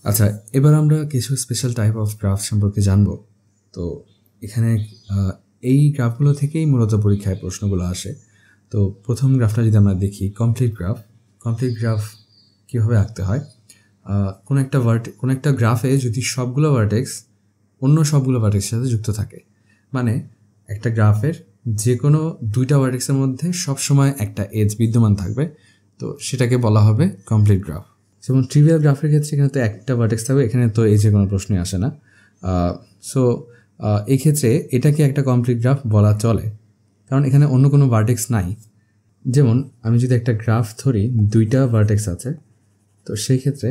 আচ্ছা, এবার আমরা কিছু স্পেশাল টাইপ অফ গ্রাফ সম্পর্কে জানব। তো এখানে এই গ্রাফগুলো থেকেই মূলত পরীক্ষায় প্রশ্নগুলো আসে। তো প্রথম গ্রাফটা যদি আমরা দেখি, কমপ্লিট গ্রাফ কীভাবে আঁকতে হয়। কোনো একটা গ্রাফে যদি সবগুলো ভার্টেক্স অন্য সবগুলো ভার্টেক্সের সাথে যুক্ত থাকে, মানে একটা গ্রাফের যে কোনো দুইটা ভার্টেক্সের মধ্যে সবসময় একটা এজ বিদ্যমান থাকবে, তো সেটাকে বলা হবে কমপ্লিট গ্রাফ। যেমন ট্রিভিয়াল গ্রাফের ক্ষেত্রে এখানে তো একটা ভার্টেক্স থাকবে, এখানে তো এজের কোনো প্রশ্নই আসে না। সো এই ক্ষেত্রে এটাকে একটা কমপ্লিট গ্রাফ বলা চলে, কারণ এখানে অন্য কোনো ভার্টেক্স নাই। যেমন আমি যদি একটা গ্রাফ ধরি, দুইটা ভার্টেক্স আছে, তো সেই ক্ষেত্রে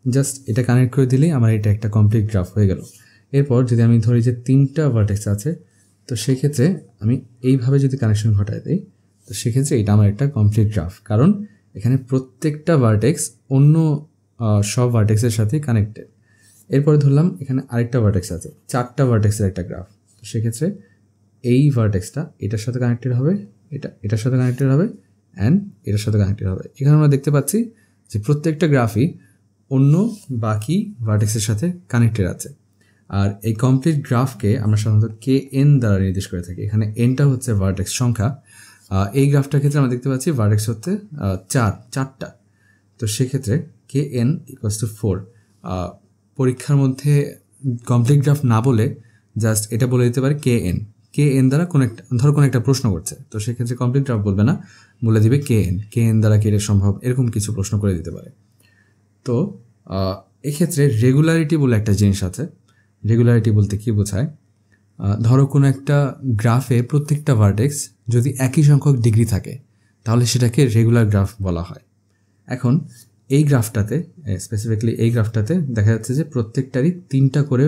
জাস্ট এটা কানেক্ট করে দিলেই আমার এটা একটা কমপ্লিট গ্রাফ হয়ে গেল। এরপর যদি আমি ধরি যে তিনটা ভার্টেক্স আছে, তো সেই ক্ষেত্রে আমি এইভাবে যদি কানেকশন ঘটায় দিই, তো সেক্ষেত্রে এটা আমার একটা কমপ্লিট গ্রাফ, কারণ এখানে প্রত্যেকটা ভার্টেক্স অন্য সব ভার্টেক্সের সাথে কানেক্টেড। এরপরে ধরলাম এখানে আরেকটা ভার্টেক্স আছে, চারটা ভার্টেক্সের একটা গ্রাফ, তো সেক্ষেত্রে এই ভার্টেক্সটা এটার সাথে কানেক্টেড হবে, এটার সাথে কানেক্টেড হবে, অ্যান্ড এটার সাথে কানেক্টেড হবে। এখানে আমরা দেখতে পাচ্ছি যে প্রত্যেকটা গ্রাফই অন্য বাকি ভার্টেক্সের সাথে কানেক্টেড আছে। আর এই কমপ্লিট গ্রাফকে আমরা সাধারণত কে এন দ্বারা নির্দেশ করে থাকি। এখানে এনটা হচ্ছে ভার্টেক্স সংখ্যা। এই গ্রাফটার ক্ষেত্রে আমরা দেখতে পাচ্ছি ভার্টেক্স হচ্ছে চারটা, তো সেক্ষেত্রে কে এন ইকুয়ালস টু 4। পরীক্ষার মধ্যে কমপ্লিট গ্রাফ না বলে জাস্ট এটা বলে দিতে পারে কে এন দ্বারা কোনো একটা প্রশ্ন করছে, তো সেক্ষেত্রে কমপ্লিট গ্রাফ বলবে না, বলে দিবে কে এন দ্বারা কি এটা সম্ভব, এরকম কিছু প্রশ্ন করে দিতে পারে। তো এক্ষেত্রে রেগুলারিটি বলে একটা জিনিস আছে। রেগুলারিটি বলতে কি বোঝায়, ধরো কোনো একটা গ্রাফে প্রত্যেকটা ভার্টেক্স যদি একই সংখ্যক ডিগ্রি থাকে, তাহলে সেটাকে রেগুলার গ্রাফ বলা হয়। এখন এই গ্রাফটাতে, স্পেসিফিকলি এই গ্রাফটাতে দেখা যাচ্ছে যে প্রত্যেকটারই তিনটা করে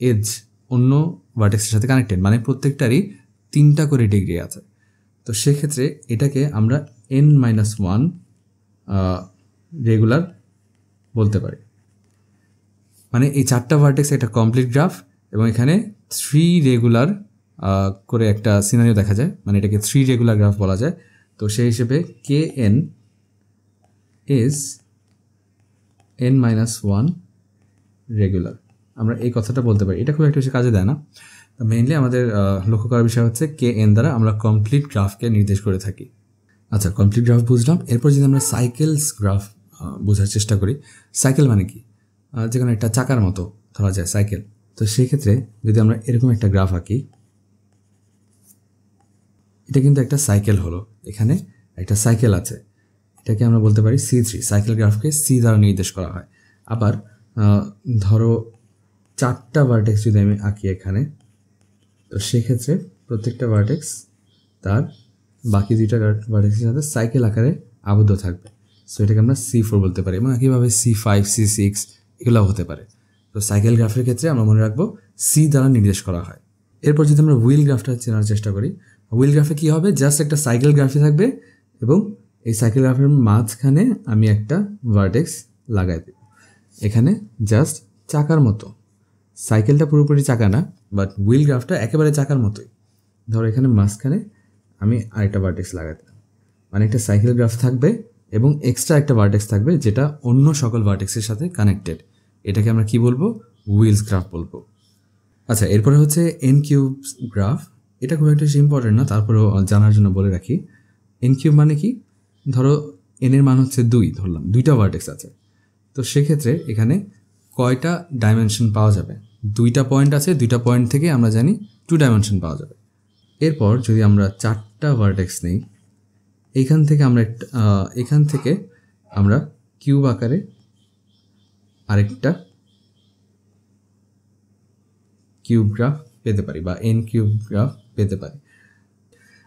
এজ অন্য ভার্টেক্সের সাথে কানেক্টেড, মানে প্রত্যেকটারই তিনটা করে ডিগ্রি আছে। তো সেক্ষেত্রে এটাকে আমরা n-1 রেগুলার বলতে পারি। মানে এই চারটা ভার্টেক্স একটা কমপ্লিট গ্রাফ, এবং এখানে 3 রেগুলার করে একটা সিনারিও দেখা যায়, মানে এটাকে 3 রেগুলার গ্রাফ বলা যায়। তো সেই হিসেবে K N is n-1 regular, আমরা এই কথাটা বলতে পারি। এটা খুব একটা বেশি কাজে দেয় না, মেইনলি আমাদের লক্ষ্য করার বিষয় হচ্ছে কে এন দ্বারা আমরা কমপ্লিট গ্রাফকে নির্দেশ করে থাকি। আচ্ছা, কমপ্লিট গ্রাফ বুঝলাম। এরপর যদি আমরা সাইকেলস গ্রাফ বোঝার চেষ্টা করি, সাইকেল মানে কি, যেখানে একটা চাকার মতো ধরা যায় সাইকেল। তো সেই ক্ষেত্রে যদি আমরা এরকম একটা গ্রাফ আঁকি, এটা কিন্তু একটা সাইকেল হলো, এখানে একটা সাইকেল আছে, এটাকে আমরা বলতে পারি C3। সাইকেল গ্রাফকে সি দ্বারা নির্দেশ করা হয়। আবার ধরো চারটা ভার্টেক্স যদি আমি আঁকি এখানে, তো সেক্ষেত্রে প্রত্যেকটা ভার্টেক্স তার বাকি দুইটা ভার্টেক্সের সাথে সাইকেল আকারে আবদ্ধ থাকবে, সো এটাকে আমরা C4 বলতে পারি। এবং একইভাবে C5, C6 এগুলোও হতে পারে। তো সাইকেল গ্রাফের ক্ষেত্রে আমরা মনে রাখবো সি দ্বারা নির্দেশ করা হয়। এরপর যদি আমরা হুইল গ্রাফটা চেনার চেষ্টা করি, হুইল গ্রাফে কী হবে, জাস্ট একটা সাইকেল গ্রাফই থাকবে, এবং এই সাইকেল গ্রাফের মাঝখানে আমি একটা ভার্টেক্স লাগাই দেব। এখানে জাস্ট চাকার মতো, সাইকেলটা পুরোপুরি চাকা না, বাট হুইল গ্রাফটা একেবারে চাকার মতোই। ধরো এখানে মাঝখানে আমি আরেকটা ভার্টেক্স লাগাই দিলাম, মানে একটা সাইকেল গ্রাফ থাকবে এবং এক্সট্রা একটা ভার্টেক্স থাকবে যেটা অন্য সকল ভার্টেক্সের সাথে কানেক্টেড। এটাকে আমরা কি বলবো, হুইলস গ্রাফ বলবো। আচ্ছা, এরপরে হচ্ছে এন কিউবস গ্রাফ। এটা খুব একটা ইম্পর্টেন্ট না, তারপরেও জানার জন্য বলে রাখি। এন কিউব মানে কি, ধরো এনের মান হচ্ছে 2, ধরলাম দুইটা ভার্টেক্স আছে, তো সেক্ষেত্রে এখানে কয়টা ডাইমেনশন পাওয়া যাবে, দুইটা পয়েন্ট আছে, দুইটা পয়েন্ট থেকে আমরা জানি 2 ডাইমেনশন পাওয়া যাবে। এরপর যদি আমরা চারটা ভার্টেক্স নেই, এখান থেকে আমরা কিউব আকারে আরেকটা কিউব গ্রাফ পেতে পারি, বা এন কিউব গ্রাফ পেতে পারি।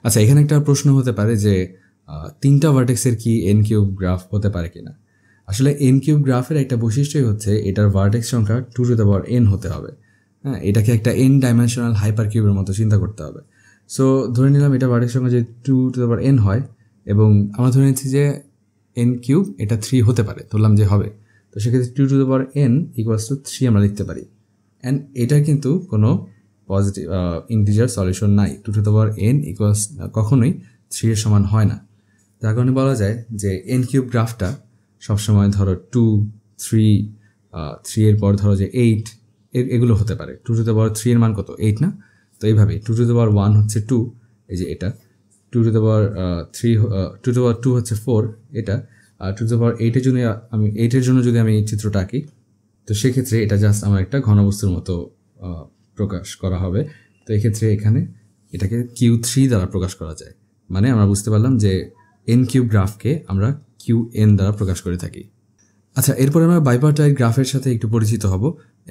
আচ্ছা, এখানে একটা প্রশ্ন হতে পারে যে 3টা ভার্টেক্সের কি এন কিউব গ্রাফ হতে পারে কিনা। আসলে এন কিউব গ্রাফের একটা বৈশিষ্ট্যই হচ্ছে এটার ভার্টেক্স সংখ্যা 2n হতে হবে। হ্যাঁ, এটাকে একটা n ডাইমেনশনাল হাইপার কিউবের মতো চিন্তা করতে হবে। সো ধরে নিলাম এটা ভার্টেক্স সংখ্যা যদি 2n হয়, এবং আমরা ধরে নিচ্ছি যে এন কিউব এটা 3 হতে পারে, ধরলাম যে হবে, তো সেক্ষেত্রে 2n ইকুয়ালস টু 3 আমরা লিখতে পারি। অ্যান্ড এটার কিন্তু কোনো পজিটিভ ইন্টিজার সলিউশন নাই, 2n ইকুয়ালস কখনোই 3 এর সমান হয় না। যার কারণে বলা যায় যে এন কিউব গ্রাফটা সবসময় ধরো 2, 3 3 এর পর ধরো যে 8 এগুলো হতে পারে। 2 টু দ্য পাওয়ার 3 এর মান কত? 8 না? তো এইভাবে 2 টু দ্য পাওয়ার 1 হচ্ছে 2, এই যে এটা 2 to the power 3 2 to the power 2 হচ্ছে 4 এটা, আর 2 টু দ্য পাওয়ার 8 এর জন্য আমি 8 এর জন্য যদি আমি এই চিত্রটা আঁকি, তো সেক্ষেত্রে এটা জাস্ট আমার একটা ঘনবস্তুর মতো প্রকাশ করা হবে। তো এক্ষেত্রে এখানে এটাকে Q3 দ্বারা প্রকাশ করা যায়। মানে আমরা বুঝতে পারলাম যে এন কিউব গ্রাফকে আমরা Qn দ্বারা প্রকাশ করে থাকি। আচ্ছা, এরপর আমরা বাইপার্টাইট গ্রাফের সাথে একটু পরিচিত হব,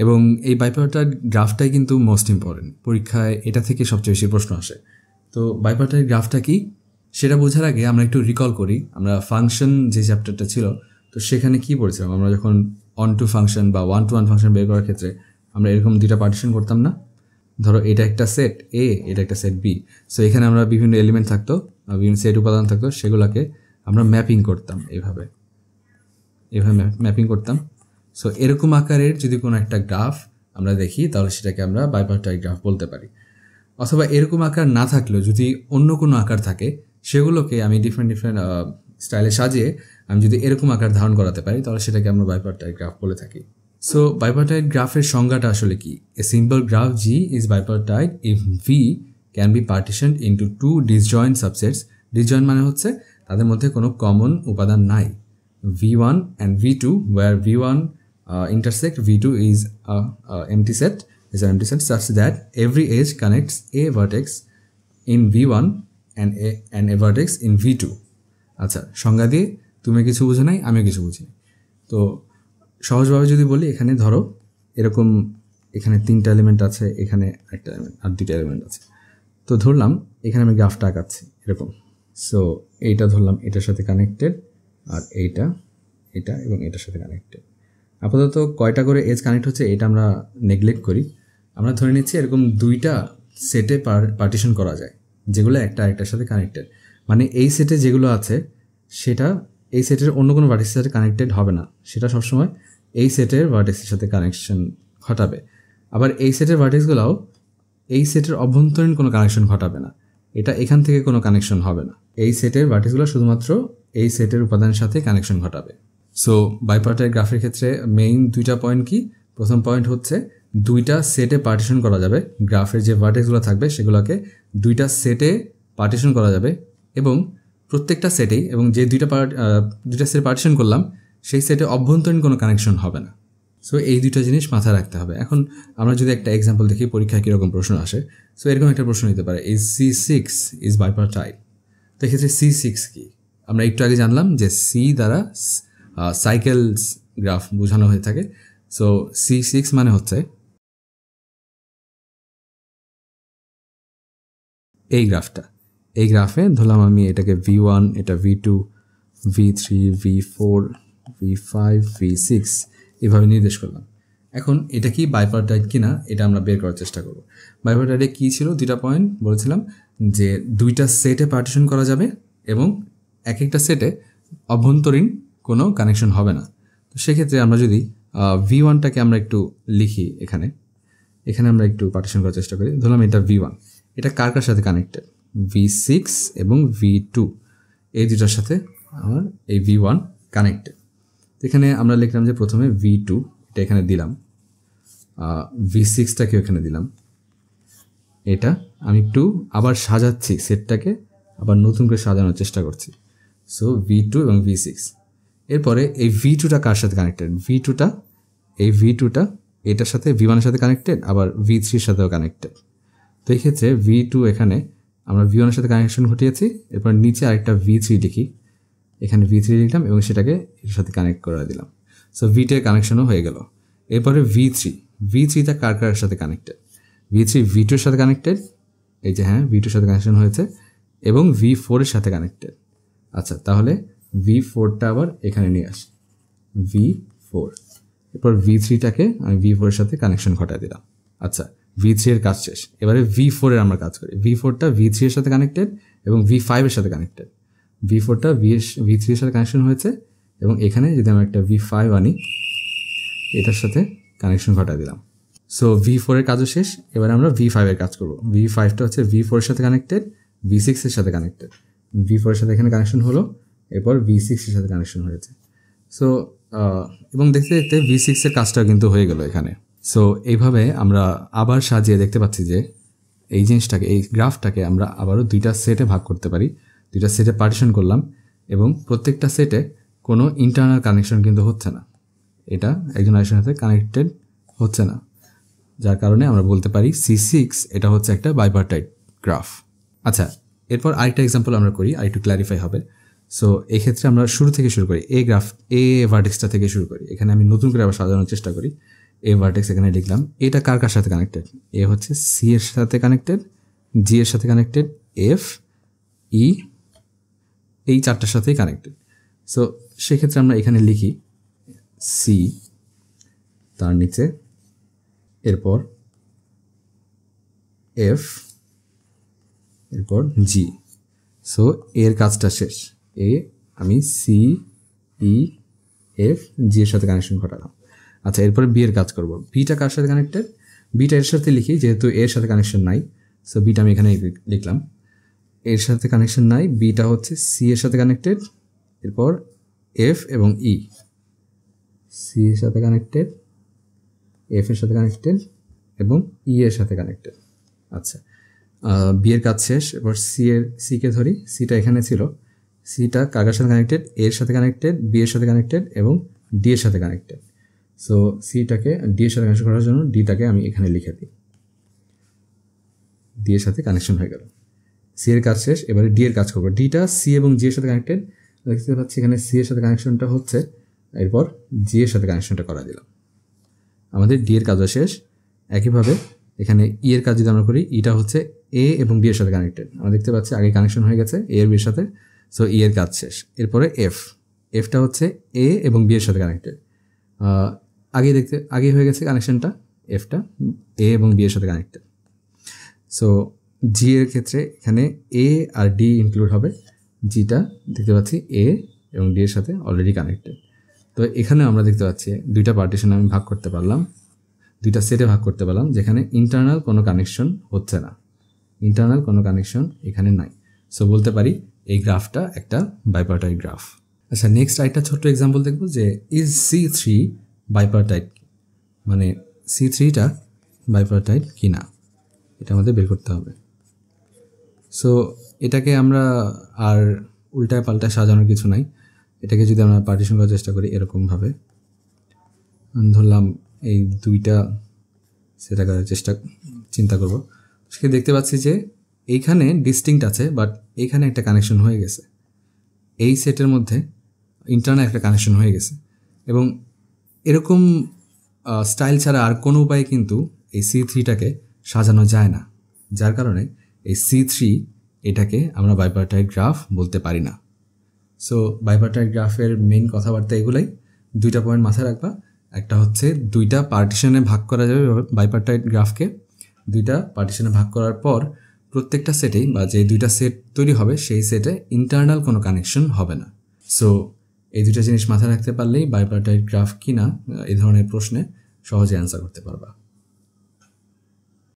এবং এই বাইপার্টাইট গ্রাফটাই কিন্তু মোস্ট ইম্পর্টেন্ট। পরীক্ষায় এটা থেকে সবচেয়ে বেশি প্রশ্ন আসে। তো বাইপার্টাইট গ্রাফটা কি সেটা বোঝার আগে আমরা একটু রিকল করি আমরা ফাংশন যে চ্যাপ্টারটা ছিল, তো সেখানে কি পড়েছিলাম আমরা যখন অন টু ফাংশন বা 1 to 1 ফাংশন বের করার ক্ষেত্রে আমরা এরকম দুইটা পার্টিশন করতাম না? ধরো এটা একটা সেট এ, এটা একটা সেট বি। সো এখানে আমরা বিভিন্ন এলিমেন্ট থাকতো, বিভিন্ন সেট উপাদান থাকতো, সেগুলোকে আমরা ম্যাপিং করতাম এইভাবে ম্যাপিং করতাম। সো এরকম আকারের যদি কোনো একটা গ্রাফ আমরা দেখি তাহলে সেটাকে আমরা বাইপার্টাইট গ্রাফ বলতে পারি। অথবা এরকম আকার না থাকলেও যদি অন্য কোনো আকার থাকে, সেগুলোকে আমি ডিফারেন্ট স্টাইলে সাজিয়ে আমি যদি এরকম আকার ধারণ করাতে পারি, তাহলে সেটাকে আমরা বাইপার্টাইট গ্রাফ বলে থাকি। সো বাইপার্টাইট গ্রাফের সংজ্ঞাটা আসলে কি? A simple graph G is bipartite if V can be partitioned into 2 disjoint subsets. Disjoint মানে হচ্ছে তাদের মধ্যে কোনো কমন উপাদান নাই। V1 and V2 where V1 intersect V2 is an empty set such that every edge connects a vertex in V1 and a vertex in V2. আচ্ছা, সংজ্ঞা দিয়ে তুমি কিছু বুঝো নাই, আমিও কিছু বুঝি। তো সহজভাবে যদি বলি, এখানে ধরো এরকম এখানে 3টা এলিমেন্ট আছে, এখানে একটা এলিমেন্ট আর 2টা এলিমেন্ট আছে। তো ধরলাম এখানে আমি গ্রাফটা আঁকাচ্ছি এরকম। সো এইটা ধরলাম এটার সাথে কানেক্টেড, আর এটা এবং এটার সাথে কানেক্টেড। আপাতত কয়টা করে এজ কানেক্ট হচ্ছে এটা আমরা নেগলেক্ট করি। আমরা ধরে নিচ্ছি এরকম 2টা সেটে পার্টিশন করা যায়, যেগুলো একটা আরেকটার সাথে কানেক্টেড। মানে এই সেটে যেগুলো আছে সেটা এই সেটের অন্য কোনো ভার্টেক্সের সাথে কানেক্টেড হবে না, সেটা সবসময় এই সেটের ভার্টেক্সের সাথে কানেকশন ঘটাবে। আবার এই সেটের ভার্টেক্সগুলোও এই সেটের অভ্যন্তরীণ কোনো কানেকশন ঘটাবে না, এটা এখান থেকে কোনো কানেকশন হবে না। এই সেটের ভার্টেক্সগুলো শুধুমাত্র এই সেটের উপাদানের সাথে কানেকশন ঘটাবে। সো বাইপার্টাইট গ্রাফের ক্ষেত্রে মেইন 2টা পয়েন্ট কি? প্রথম পয়েন্ট হচ্ছে 2টা সেটে পার্টিশন করা যাবে, গ্রাফের যে ভার্টেক্সগুলো থাকবে সেগুলোকে 2টা সেটে পার্টিশন করা যাবে, এবং প্রত্যেকটা সেটেই এবং যে 2টা সেট পার্টিশন করলাম সেই সেটে অভ্যন্তরীণ কোনো কানেকশন হবে না। সো এই 2টা জিনিস মাথায় রাখতে হবে। এখন আমরা যদি একটা এক্সাম্পল দেখি পরীক্ষায় কীরকম প্রশ্ন আসে। সো এরকম একটা প্রশ্ন নিতে পারে, এই C6 ইজ বাইপার্টাইট। তো এক্ষেত্রে C6 কি? আমরা একটু আগে জানলাম যে সি দ্বারা সাইকেলস গ্রাফ বোঝানো হয়ে থাকে। সো C6 মানে হচ্ছে এই গ্রাফটা। এই গ্রাফে ধরলাম আমি এটাকে V1, এটা V2, V3, V4, V5, V6 এভাবে নির্দেশ করলাম। এখন এটা কি বাইপার্টাইট কিনা এটা আমরা বের করার চেষ্টা করব। বাইপার্টাইটে কী ছিল? 2টা পয়েন্ট বলেছিলাম যে 2টা সেটে পার্টিশন করা যাবে এবং এক একটা সেটে অভ্যন্তরীণ কোনো কানেকশন হবে না। তো সেক্ষেত্রে আমরা যদি V1টাকে আমরা একটু লিখি, এখানে আমরা একটু পার্টিশন করার চেষ্টা করি। ধরলাম এটা V1, এটা কার কার সাথে কানেক্টেড? V6 এবং V2 এই 2টার সাথে আমার এই V1 কানেক্টেড। এখানে আমরা লিখলাম যে প্রথমে V2 এটা এখানে দিলাম, V6টাকে এখানে দিলাম। এটা আমি একটু আবার সাজাচ্ছি, সেটটাকে আবার নতুন করে সাজানোর চেষ্টা করছি। সো V2 এবং V6। এরপরে এই V2টা কার সাথে কানেক্টেড? এই V2টা এটার সাথে V1 এর সাথে কানেক্টেড, আবার V3-র সাথেও কানেক্টেড। তো এই ক্ষেত্রে V2 এখানে আমরা V1 এর সাথে কানেকশন ঘটিয়েছি। এরপর নিচে আরেকটা V3 লিখি, এখানে V3 লিখলাম এবং সেটাকে এর সাথে কানেক্ট করে দিলাম। সো V2 এর কানেকশনও হয়ে গেল। এরপরে V3টা কার সাথে কানেক্টেড? V3 V2 এর সাথে কানেক্টেড, এই যে হ্যাঁ V2 এর সাথে কানেকশন হয়েছে, এবং V4 এর সাথে কানেক্টেড। আচ্ছা, তাহলে V4টা আবার এখানে নিয়ে আসি, V4। এরপর V3টাকে আমি V4 এর সাথে কানেকশন ঘটায় দিলাম। আচ্ছা, V3 এর কাজ শেষ। এবারে V4 এর আমরা কাজ করি। V4টা V3 এর সাথে কানেক্টেড এবং V5 এর সাথে কানেক্টেড। V4টা V3 এর সাথে কানেকশন হয়েছে, এবং এখানে যদি আমরা একটা V5 আনি, এটার সাথে কানেকশন ঘটায় দিলাম। সো V4 এর কাজও শেষ। এবারে আমরা V5 এর কাজ করব। V5টা হচ্ছে V4 এর সাথে কানেক্টেড, V6 এর সাথে কানেক্টেড। V4 এর সাথে এখানে কানেকশন হলো, এরপর V6 এর সাথে কানেকশন হয়েছে। সো এবং দেখতে দেখতে V6 এর কাজটাও কিন্তু হয়ে গেল এখানে। সো এইভাবে আমরা আবার সাজিয়ে দেখতে পাচ্ছি যে এই জিনিসটাকে, এই গ্রাফটাকে আমরা আবারও দুইটা সেটে ভাগ করতে পারি। দুইটা সেটে পার্টিশন করলাম এবং প্রত্যেকটা সেটে কোনো ইন্টারনাল কানেকশন কিন্তু হচ্ছে না, এটা একজন আরেকজনের সাথে কানেক্টেড হচ্ছে না, যার কারণে আমরা বলতে পারি C6 এটা হচ্ছে একটা বাইপার্টাইট গ্রাফ। আচ্ছা, এরপর আরেকটা এক্সাম্পল আমরা করি, আরেকটু ক্ল্যারিফাই হবে। সো এই ক্ষেত্রে আমরা শুরু থেকে শুরু করি, এ ভার্টেক্সটা থেকে শুরু করি। এখানে আমি নতুন করে আবার সাজানোর চেষ্টা করি। এ ভার্টেক্স এখানে লিখলাম, এটা কার কার সাথে কানেক্টেড? এ হচ্ছে সি এর সাথে কানেক্টেড, জি এর সাথে কানেক্টেড, এফ, ই, এই চারটার সাথেই কানেক্টেড। সো সেক্ষেত্রে আমরা এখানে লিখি সি, তার নিচে এরপর এফ, এরপর জি। সো এর কাজটা শেষ। আমি সি, ই, এফ, জি এর সাথে কানেকশন ঘটালাম। আচ্ছা, এরপরে বি এর কাজ করব। বিটা কার সাথে কানেক্টেড? বিটা এর সাথে লিখি, যেহেতু এর সাথে কানেকশন নাই, সো বিটা আমি এখানে লিখলাম। এর সাথে কানেকশন নাই, বিটা হচ্ছে সি এর সাথে কানেক্টেড, এরপর এফ এবং ই। সি এর সাথে কানেক্টেড, এফ এর সাথে কানেক্টেড এবং ই এর সাথে কানেক্টেড। আচ্ছা, বি এর কাজ শেষ। এবার সিকে ধরি, সিটা এখানে ছিল, সিটা কার সাথে কানেক্টেড? এর সাথে কানেক্টেড, বি এর সাথে কানেক্টেড এবং ডি এর সাথে কানেক্টেড। সো সিটাকে ডি এর সাথে কানেকশন করার জন্য ডিটাকে আমি এখানে লিখে দিই, ডি এর সাথে কানেকশন হয়ে গেল। সি এর কাজ শেষ, এবারে ডি এর কাজ করবো। ডিটা সি এবং জি এর সাথে কানেক্টেড, দেখতে পাচ্ছি এখানে সি এর সাথে কানেকশনটা হচ্ছে, এরপর জি এর সাথে কানেকশনটা করা দিলাম। আমাদের ডি এর কাজও শেষ। একইভাবে এখানে ই এর কাজ যদি আমরা করি, ইটা হচ্ছে এ এবং বি এর সাথে কানেক্টেড, আমরা দেখতে পাচ্ছি আগে কানেকশন হয়ে গেছে এ এর বি এর সাথে। সো ই এর কাজ শেষ। এরপরে এফ, এফটা হচ্ছে এ এবং বি এর সাথে কানেক্টেড, আগে হয়ে গেছে কানেকশনটা, এফটা এ এবং বি এর সাথে কানেক্টেড। সো জি এর ক্ষেত্রে এখানে এ আর ডি ইনক্লুড হবে, জিটা দেখতে পাচ্ছি এ এবং ডি এর সাথে অলরেডি কানেক্টেড। তো এখানে আমরা দেখতে পাচ্ছি দুইটা পার্টিশন আমি ভাগ করতে পারলাম, দুইটা সেটে ভাগ করতে পারলাম, যেখানে ইন্টারনাল কোনো কানেকশন হচ্ছে না, ইন্টারনাল কোনো কানেকশন এখানে নাই। সো বলতে পারি এই গ্রাফটা একটা বাইপার্টাইট গ্রাফ। আচ্ছা, নেক্সট আরেকটা ছোট্ট এক্সাম্পল দেখব যে ইজ C3 বাইপার্টাইট, মানে C3টা বাইপার্টাইট কি না, এটা আমাদের বের করতে হবে। সো এটাকে আমরা আর উল্টায় পাল্টায় সাজানোর কিছু নাই, এটাকে যদি আমরা পার্টিশন করার চেষ্টা করি এরকমভাবে, ধরলাম এই দুইটা সেটা করার চিন্তা করব। সে দেখতে পাচ্ছি যে এইখানে ডিস্টিংক্ট আছে, বাট এইখানে একটা কানেকশন হয়ে গেছে, এই সেটের মধ্যে ইন্টারনাল একটা কানেকশন হয়ে গেছে, এবং এরকম স্টাইল ছাড়া আর কোনো উপায়ে কিন্তু এই C3টাকে সাজানো যায় না, যার কারণে এই C3 এটাকে আমরা বাইপার্টাইট গ্রাফ বলতে পারি না। সো বাইপার্টাইট গ্রাফের মেইন কথাবার্তা এগুলাই, দুইটা পয়েন্ট মাথায় রাখবা। একটা হচ্ছে দুইটা পার্টিশনে ভাগ করা যাবে বাইপার্টাইট গ্রাফকে, দুইটা পার্টিশনে ভাগ করার পর প্রত্যেকটা সেটেই বা যে দুইটা সেট তৈরি হবে সেই সেটে ইন্টারনাল কোনো কানেকশন হবে না। সো এই দুইটা জিনিস মাথায় রাখতে পারলেই বাইপার্টাইট গ্রাফ কিনা এই ধরনের প্রশ্নে সহজে অ্যান্সার করতে পারবা।